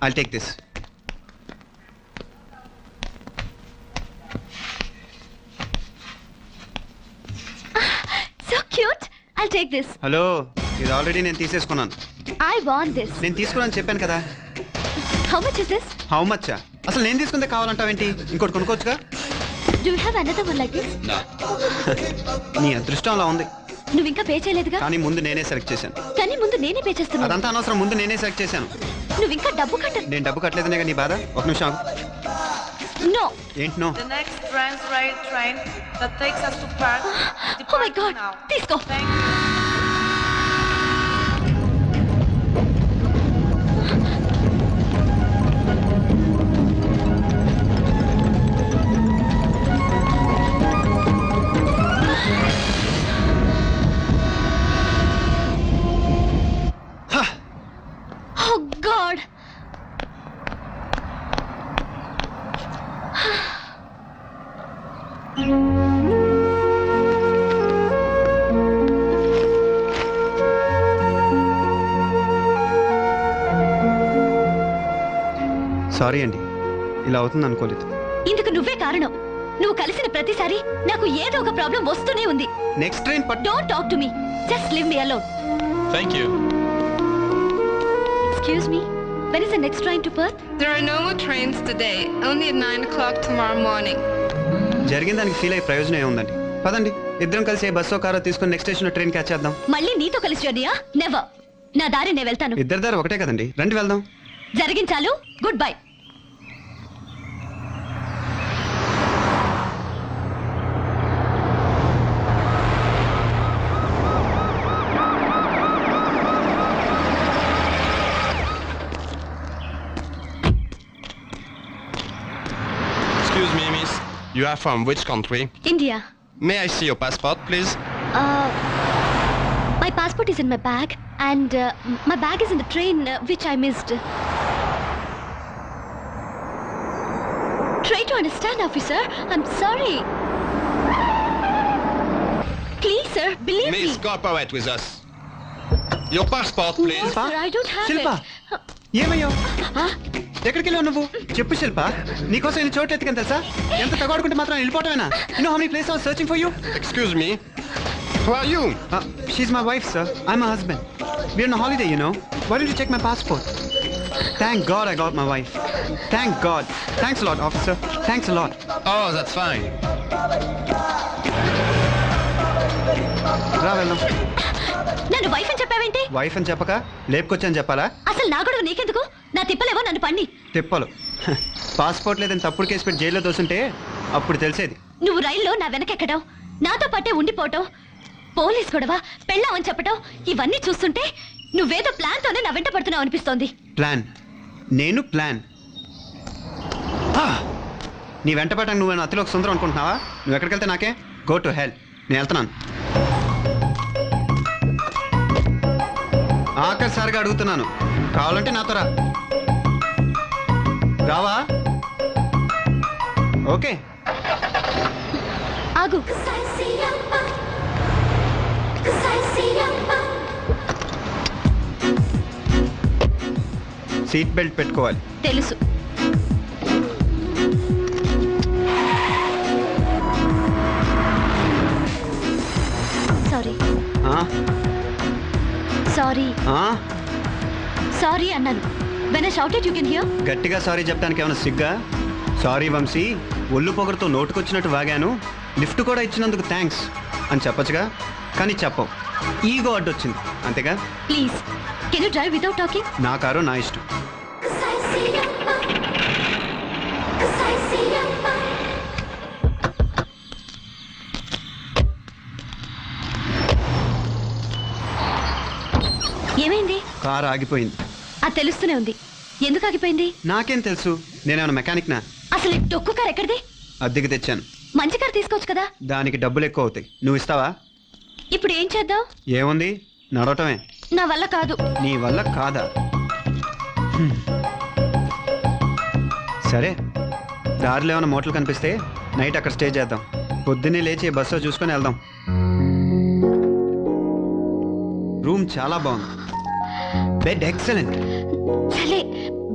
I'll take this. So cute. I'll take this. Hello, ఇది already నేను తీసేసుకున్నాను. I want this. నేను తీసుకున్నాను చెప్పాను కదా. How much is this? How much? అసలు నేను తీసుకుంటే కావాలంటావేంటి? ఇంకోటి కొనుక్కోవచ్చుగా. Do you have another one like this? నీ అదృష్టం అలా ఉంది. నువ్వు ఇంకా పే చేయలేదుగా? కానీ ముందు నేనే సెలెక్ట్ చేశాను. కానీ ముందు నేనే పే చేస్తున్నాను. అదంతా అనవసరం, ముందు నేనే సెలెక్ట్ చేశాను. నువ్వు ఇంకా డబ్బు కట్ట. నేను డబ్బు కట్టలేదనే నీ బాధ. ఒక నిమిషం ఆగు. No. ఏంటి no? The next Transrail train that takes us to Perth Oh my God. now. తీసుకో. Thank you. Oh God. Sorry అండి, ఇలా అవుతుంది అనుకోలేదు. ఇందుకు నువ్వే కారణం. నువ్వు కలిసిన ప్రతిసారి నాకు ఏదో ఒక ప్రాబ్లం వస్తూనే ఉంది. నెక్స్ట్ ట్రైన్ పట్టు. Don't talk to me. Just leave me alone. Thank you. Excuse me. When is the next train to Perth? There are no more trains today. Only at 9 o'clock tomorrow morning. జరిగిన దానికి feel అయ్యే ప్రయోజనం ఏముందండి? పదండి, ఇద్దరం కలిసి ఏ బస్సో కారో తీసుకొని next station train catch చేద్దాం. మళ్ళీ నీతో కలిసి జర్నీయా? నెవర్. నా దారి నేను వెళ్తాను. ఇద్దరి దారి ఒకటే కదండి, రండి వెళ్దాం. జరిగించాలు. Good bye. Excuse me, miss. You are from which country? India. May I see your passport, please? My passport is in my bag and my bag is in the train which I missed. Try to understand, officer. I'm sorry. Please, sir, believe me. Miss, cooperate with us. Your passport, No, please. sir, I don't have Shilpa, it. ఏమయ్యో? ఎక్కడికి వెళ్ళావు నువ్వు? చెప్పు శిల్ప, నీకోసం ఎన్ని చోట్ల ఎత్తుకని తెలుసా? ఎంత తగవాడుకుంటే మాత్రం వెళ్ళిపోవటమేనా? You know how many places I was searching for you? Excuse me. Who are you? She's my wife, sir. I'm her husband. We're on a holiday, you know. Why don't you check my passport? Thank God I got my wife. Thank God. Thanks a lot, officer. Thanks a lot. Oh, that's fine. రా వెళ్దాం. నన్ను wife అని చెప్పావేంటి? Wife అని చెప్పక లేపుకొచ్చని చెప్పాలా? అసలు నా గొడవ నీకెందుకు? నా తిప్పలేవో నన్ను పండి. తిప్పలు. పాస్పోర్ట్ లేదని తప్పుడు కేసు పెట్టి జైల్లో దోసుంటే అప్పుడు తెలిసేది. నువ్వు రైల్లో నా వెనకెక్కడం, నాతో పాటే ఉండిపోవటం, పోలీస్ గొడవ, పెళ్ళామని చెప్పటం, ఇవన్నీ చూస్తుంటే నువ్వేదో ప్లాన్ తోనే నా వెంట పడుతున్నావు అనిపిస్తోంది. ప్లాన్? నేను ప్లాన్? నీ వెంట పడటానికి నువ్వు అతిలోకి సుందరం అనుకుంటున్నావా? నువ్వు ఎక్కడికి వెళ్తే నాకే? Go to hell. నేను వెళ్తున్నాను. ఆఖరిసారిగా అడుగుతున్నాను, కావాలంటే నాతో రా. రావా? ఓకే. ఆగు. సీట్ బెల్ట్ పెట్టుకోవాలి. తెలుసు. సారీ. సారీ. సారీ అన్నాను. When I shouted, you can hear? గట్టిగా సారీ చెప్పడానికి ఏమైనా సిగ్గా? సారీ వంశీ, ఒళ్ళు పొగరుతో నోటుకొచ్చినట్టు వాగాను, లిఫ్ట్ కూడా ఇచ్చినందుకు థ్యాంక్స్ అని చెప్పొచ్చుగా, కానీ చెప్పవు. ఈగో అడ్డొచ్చింది అంతేగా. Please, can you drive without talking? నా కారు నా ఇష్టం. ఏమైంది? కారు ఆగిపోయింది. అది తెలుస్తూనే ఉంది. ఎందుకు ఆగిపోయింది? నాకేం తెలుసు, నేనేమన్నా మెకానిక్నా? అసలు ఈ డొక్కు కారు ఎక్కడిది? అద్దెకి తెచ్చాను. మంచి కారు తీసుకోవచ్చు కదా. దానికి డబ్బులు ఎక్కువ అవుతాయి. నువ్వు ఇస్తావా? ఇప్పుడు ఏం చేద్దాం? ఏముంది, నడవటమే. నా వల్ల కాదు. నీ వల్ల కాదా? సరే, దారిలో ఏమైనా మోటలు కనిపిస్తే నైట్ అక్కడ స్టే చేద్దాం. పొద్దున్నే లేచి బస్సులో చూసుకొని వెళ్దాం. రూమ్ చాలా బాగుంది. Bed excellent. సరే,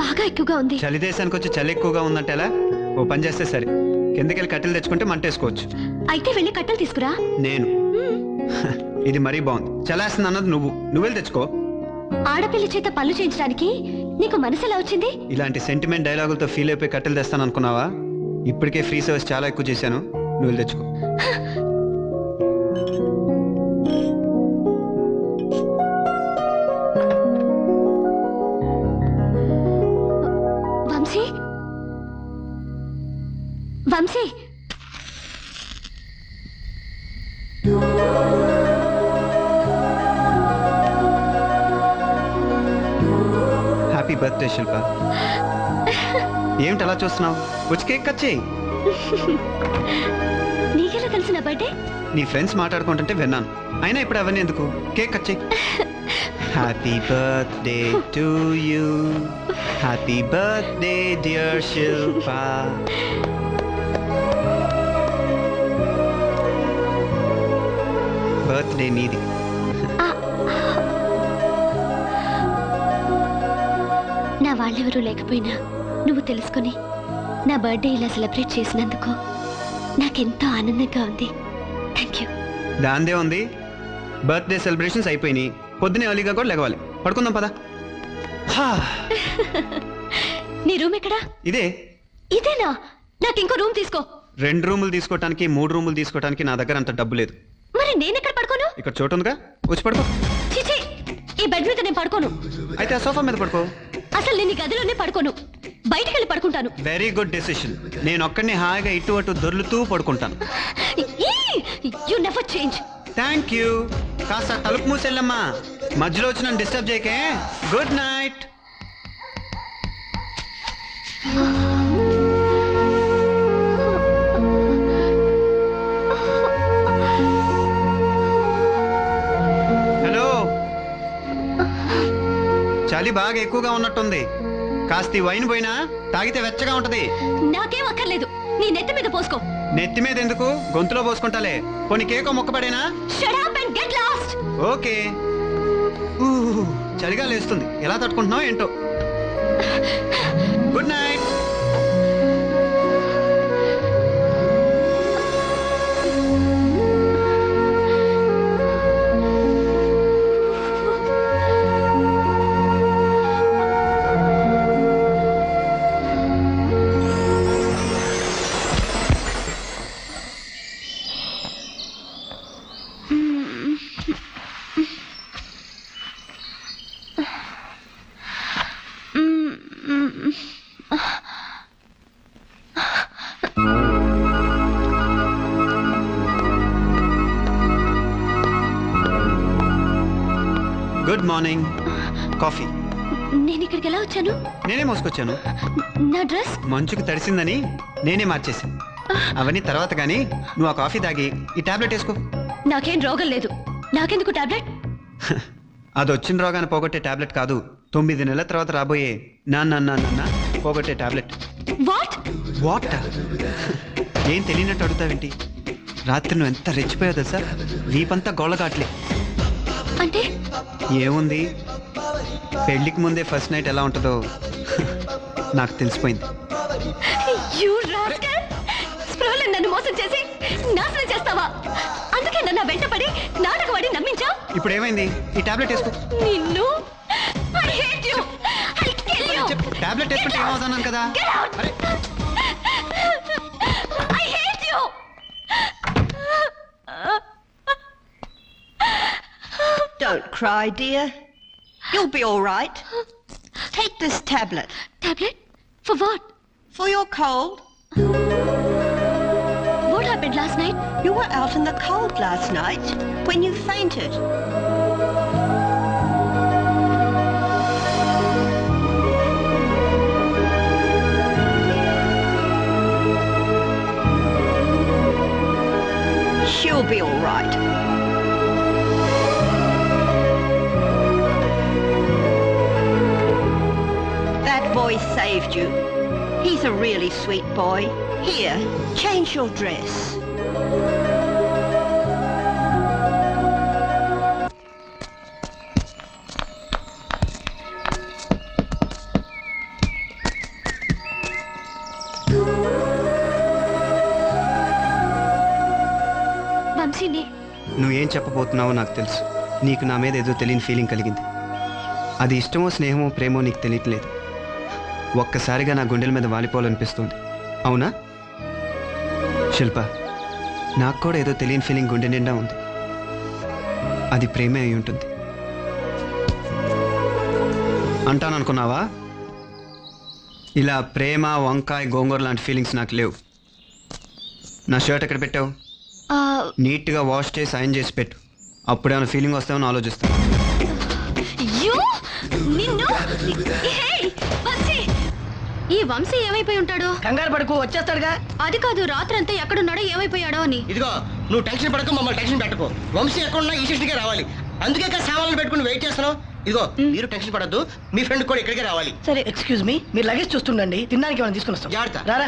బాగా ఎక్కువగా ఉంది. చలి దేశానికి వచ్చి చలి ఎక్కువగా ఉందంటే ఎలా? ఓ పని చేస్తే సరే, కిందకెళ్ళి కట్టెలు తెచ్చుకుంటే మంటేసుకోవచ్చు. అయితే వెళ్ళి కట్టెలు తీసుకురా. నేను ఇది మరీ బాగుంది. చలేస్తుంది అన్నది నువ్వు వెళ్ళి తెచ్చుకో. ఆడపిల్ల చేత పనులు చేయించడానికి నీకు మనసు ఎలా వచ్చింది? ఇలాంటి సెంటిమెంట్ డైలాగులతో ఫీల్ అయిపోయి కట్టెలు తెస్తాను అనుకున్నావా? ఇప్పటికే ఫ్రీ సర్వీస్ చాలా ఎక్కువ చేశాను, నువ్వు వెళ్ళి తెచ్చుకో. వంశీ, వంశీ, హ్యాపీ బర్త్డే శిల్ప. ఏమిటి అలా చూస్తున్నావు? వచ్చి కేక్ కట్ చేయి. నీకెలా తెలిసి నా బర్త్డే? నీ ఫ్రెండ్స్ మాట్లాడుకుంటుంటే విన్నాను. అయినా ఇప్పుడు అవన్నీ ఎందుకు? కేక్ కట్ చేయి. Happy birthday to you, happy birthday dear Shilpa. Birthday నీది. నా వాళ్ళెవరూ లేకపోయినా నువ్వు తెలుసుకుని నా బర్త్డే ఇలా సెలబ్రేట్ చేసినందుకు నాకెంతో ఆనందంగా ఉంది. Thank you. దాందే ఉంది. బర్త్డే సెలబ్రేషన్స్ అయిపోయినాయి. పొద్దునే ఎర్లీగా కూడా లెగవాలి. పడుకుందాం పదా. నీ రూమ్ ఎక్కడా? ఇదే. ఇదేనా? నాకు ఇంకో రూమ్ తీసుకో. 2 రూములు తీసుకోవటానికి 3 రూములు తీసుకోవటానికి నా దగ్గర అంత డబ్బు లేదు. మరి నేను ఎక్కడ పడుకోను? ఇక్కడ చోటు ఉందిగా, వచ్చి పడుకో. చిచి, ఈ బెడ్ మీద నేను పడుకోను. అయితే ఆ సోఫా మీద పడుకో. అసలు నేను ఈ గదిలోనే పడుకోను, బయటికి వెళ్ళి పడుకుంటాను. Very good decision. నేను ఒక్కడిని హాయిగా ఇటు అటు దొర్లుతూ పడుకుంటాను. You never change. Thank you. కాస్త తలుపు మూసెళ్ళమ్మా, మధ్యలో వచ్చి నన్ను డిస్టర్బ్ చేయకే. Good night. హలో, చలి బాగా ఎక్కువగా ఉన్నట్టుంది. కాస్త ఈ వైన్ పోయినా తాగితే వెచ్చగా ఉంటది. నాకేం అక్కర్లేదు, నీ నెత్తి మీద పోసుకో. నెత్తి మీద ఎందుకు? గొంతులో పోసుకుంటాలే. పోనీ కేకో మొక్క పడేనా? Shut up and get lost. Okay. చలిగా లేస్తుంది. ఎలా తట్టుకుంటున్నావు ఏంటో. Good night. Good morning. Coffee. నేను ఇక్కడికి ఎలా వచ్చాను? నేనే మోసుకొచ్చాను. నా డ్రెస్ మంచుకు తడిసిందని నేనే మార్చేశాను. అవన్నీ తర్వాత కానీ నువ్వు ఆ కాఫీ తాగి ఈ టాబ్లెట్ వేసుకో. నాకేం రోగం లేదు, నాకెందుకు టాబ్లెట్? అది వచ్చిన రోగాన్ని పోగొట్టే టాబ్లెట్ కాదు, 9 నెలల తర్వాత రాబోయే నాన్న పోగొట్టే టాబ్లెట్. వాట్? వాట్? ఏం తెలియనట్టు అడుగుతావేంటి? రాత్రి నువ్వు ఎంత రెచ్చిపోయావు తెలుసా? వీపంతా గోళ్ళగాట్లే. అంటే ఏముంది, పెళ్లికి ముందే ఫస్ట్ నైట్ ఎలా ఉంటుందో నాకు తెలిసిపోయింది. యు రాస్కల్, స్ప్రోలన్ నన్ను మోసం చేసి నాశనం చేస్తావా? అందుకే నన్ను వెంటపడి నాటకవాడి నమ్మించా. ఇప్పుడు ఏమైంది? ఈ టాబ్లెట్ వేసుకో. నిన్ను I hate you, I kill you. Tablet వేసుకుంటే ఏమవుతాను కదా. Get out. అరే, I hate you. Don't cry, dear. You'll be all right. Take this tablet Tablet? For what? for your cold. What happened last night? You were out in the cold last night when you fainted. She'll be all right. That boy saved you. He's a really sweet boy. Here, change your dress. వంశీని. నువ్వేం చెప్పబోతున్నావో నాకు తెలుసు. నీకు నా మీద ఏదో తెలియని feeling కలిగింది. అది ఇష్టమో స్నేహమో ప్రేమో నీకు తెలియట్లేదు. ఒక్కసారిగా నా గుండెల మీద వాలిపోవాలనిపిస్తుంది. అవునా శిల్ప? నాకు కూడా ఏదో తెలియని ఫీలింగ్ గుండె నిండా ఉంది. అది ప్రేమే అయి ఉంటుంది అంటాననుకున్నావా? ఇలా ప్రేమ, వంకాయ, గోంగూర లాంటి ఫీలింగ్స్ నాకు లేవు. నా షర్ట్ ఎక్కడ పెట్టావు? ఆ, నీట్గా వాష్ చేసి ఐరన్ చేసి పెట్టు. అప్పుడేమైనా ఫీలింగ్ వస్తామని ఆలోచిస్తాను. యూ! నిన్ను! హేయ్, వంశీ! ఈ వంశీ ఏమైపోయి ఉంటాడు? కంగారు పడుకో, వచ్చేస్తాడుగా. అది కాదు, రాత్రంతా ఎక్కడున్నాడో ఏమైపోయాడో అని. ఇదిగో నువ్వు టెన్షన్ పడకు, మమ్మల్ని టెన్షన్ పెట్టుకో. వంశీ ఎక్కడున్నా ఈ సిటీకే రావాలి. అందుకే సామాన్లు పెట్టుకుని వెయిట్ చేస్తున్నావు. ఇదిగో మీరు టెన్షన్ పడద్దు, మీ ఫ్రెండ్ కూడా ఇక్కడికే రావాలి. సరే. ఎక్స్క్యూజ్ మీ, మీరు లగేజ్ చూస్తుండండి, తినడానికి ఏమైనా తీసుకుని వస్తాం. జాగ్రత్త. రారా.